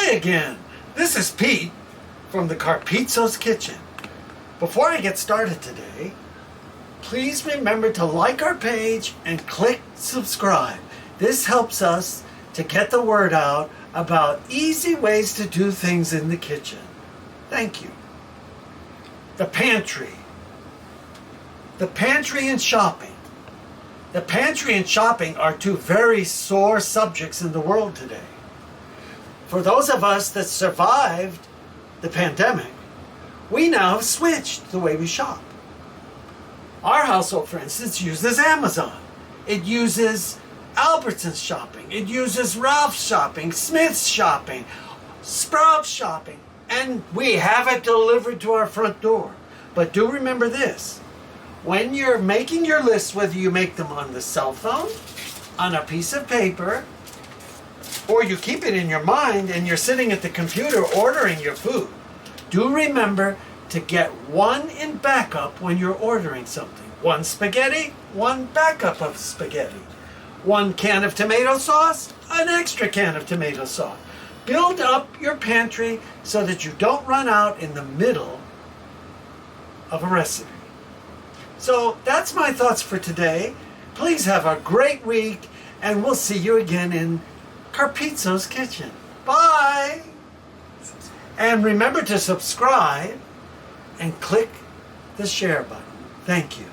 Hi again. This is Pete from the Carpizzo's Kitchen. Before I get started today, please remember to like our page and click subscribe. This helps us to get the word out about easy ways to do things in the kitchen. Thank you. The pantry. The pantry and shopping. The pantry and shopping are two very sore subjects in the world today. For those of us that survived the pandemic, we now have switched the way we shop. Our household, for instance, uses Amazon. It uses Albertsons shopping. It uses Ralph's shopping, Smith's shopping, Sprouts shopping, and we have it delivered to our front door. But do remember this. When you're making your lists, whether you make them on the cell phone, on a piece of paper, or you keep it in your mind and you're sitting at the computer ordering your food, do remember to get one in backup when you're ordering something. One spaghetti, one backup of spaghetti. One can of tomato sauce, an extra can of tomato sauce. Build up your pantry so that you don't run out in the middle of a recipe. So that's my thoughts for today. Please have a great week, and we'll see you again in Carpizzo's Kitchen. Bye! And remember to subscribe and click the share button. Thank you.